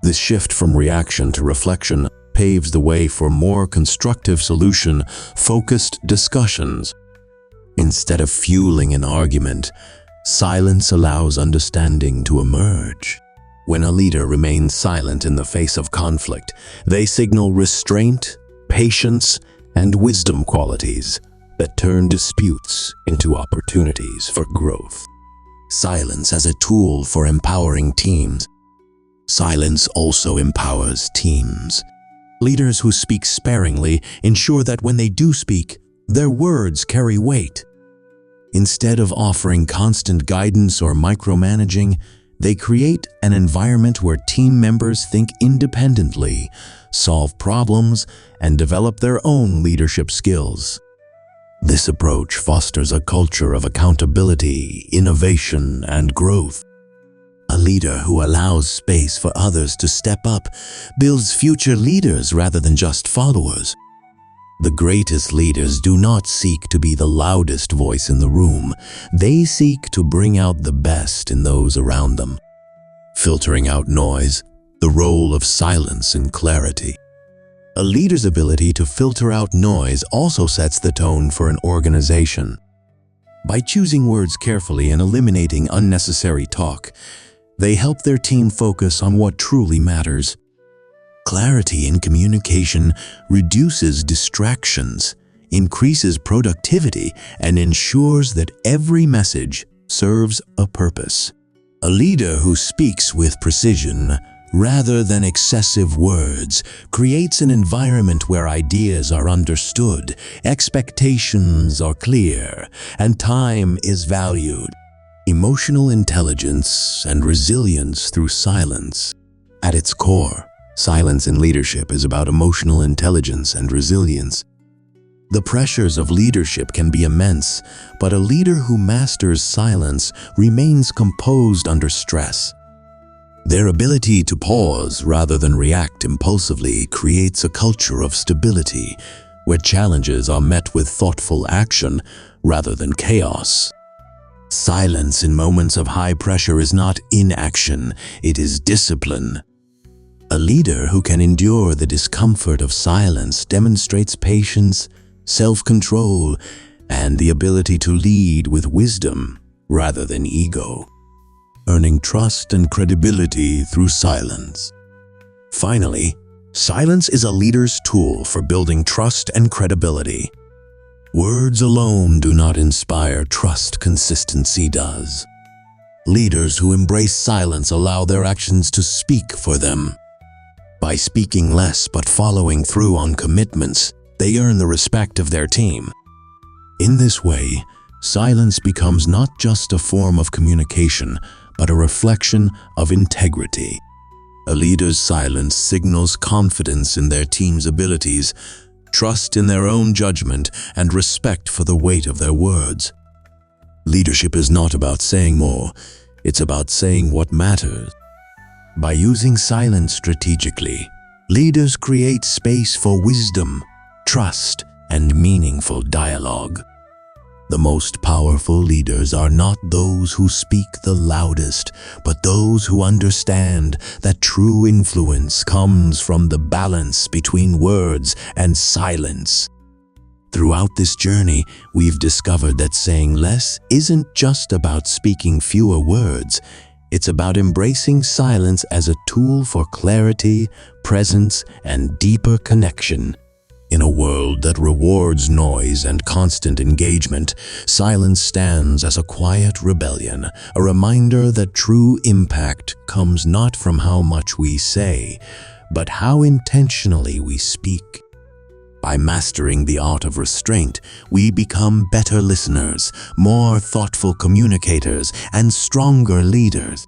This shift from reaction to reflection paves the way for more constructive solution-focused discussions. Instead of fueling an argument, silence allows understanding to emerge. When a leader remains silent in the face of conflict, they signal restraint, patience, and wisdom qualities that turn disputes into opportunities for growth. Silence as a tool for empowering teams. Silence also empowers teams. Leaders who speak sparingly ensure that when they do speak, their words carry weight. Instead of offering constant guidance or micromanaging, they create an environment where team members think independently, solve problems, and develop their own leadership skills. This approach fosters a culture of accountability, innovation, and growth. A leader who allows space for others to step up builds future leaders rather than just followers. The greatest leaders do not seek to be the loudest voice in the room. They seek to bring out the best in those around them. Filtering out noise, the role of silence and clarity. A leader's ability to filter out noise also sets the tone for an organization. By choosing words carefully and eliminating unnecessary talk, they help their team focus on what truly matters. Clarity in communication reduces distractions, increases productivity, and ensures that every message serves a purpose. A leader who speaks with precision rather than excessive words, creates an environment where ideas are understood, expectations are clear, and time is valued. Emotional intelligence and resilience through silence. At its core, silence in leadership is about emotional intelligence and resilience. The pressures of leadership can be immense, but a leader who masters silence remains composed under stress. Their ability to pause rather than react impulsively creates a culture of stability, where challenges are met with thoughtful action rather than chaos. Silence in moments of high pressure is not inaction, it is discipline. A leader who can endure the discomfort of silence demonstrates patience, self-control, and the ability to lead with wisdom rather than ego, earning trust and credibility through silence. Finally, silence is a leader's tool for building trust and credibility. Words alone do not inspire trust, consistency does. Leaders who embrace silence allow their actions to speak for them. By speaking less but following through on commitments, they earn the respect of their team. In this way, silence becomes not just a form of communication, but a reflection of integrity. A leader's silence signals confidence in their team's abilities, trust in their own judgment, and respect for the weight of their words. Leadership is not about saying more, it's about saying what matters. By using silence strategically, leaders create space for wisdom, trust, and meaningful dialogue. The most powerful leaders are not those who speak the loudest, but those who understand that true influence comes from the balance between words and silence. Throughout this journey, we've discovered that saying less isn't just about speaking fewer words. It's about embracing silence as a tool for clarity, presence, and deeper connection. In a world that rewards noise and constant engagement, silence stands as a quiet rebellion, a reminder that true impact comes not from how much we say, but how intentionally we speak. By mastering the art of restraint, we become better listeners, more thoughtful communicators, and stronger leaders.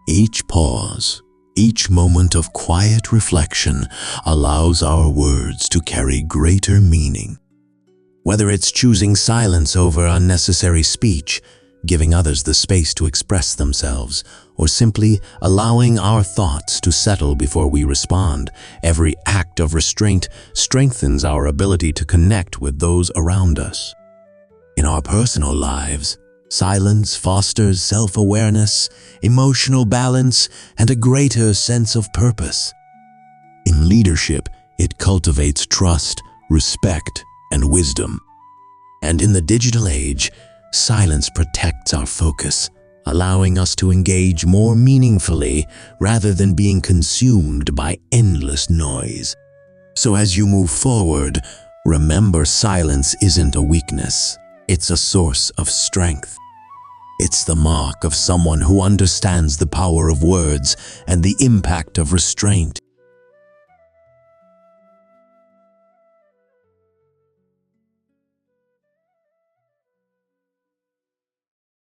Each pause, each moment of quiet reflection allows our words to carry greater meaning. Whether it's choosing silence over unnecessary speech, giving others the space to express themselves, or simply allowing our thoughts to settle before we respond, every act of restraint strengthens our ability to connect with those around us. In our personal lives, silence fosters self-awareness, emotional balance, and a greater sense of purpose. In leadership, it cultivates trust, respect, and wisdom. And in the digital age, silence protects our focus, allowing us to engage more meaningfully rather than being consumed by endless noise. So as you move forward, remember silence isn't a weakness, it's a source of strength. It's the mark of someone who understands the power of words and the impact of restraint.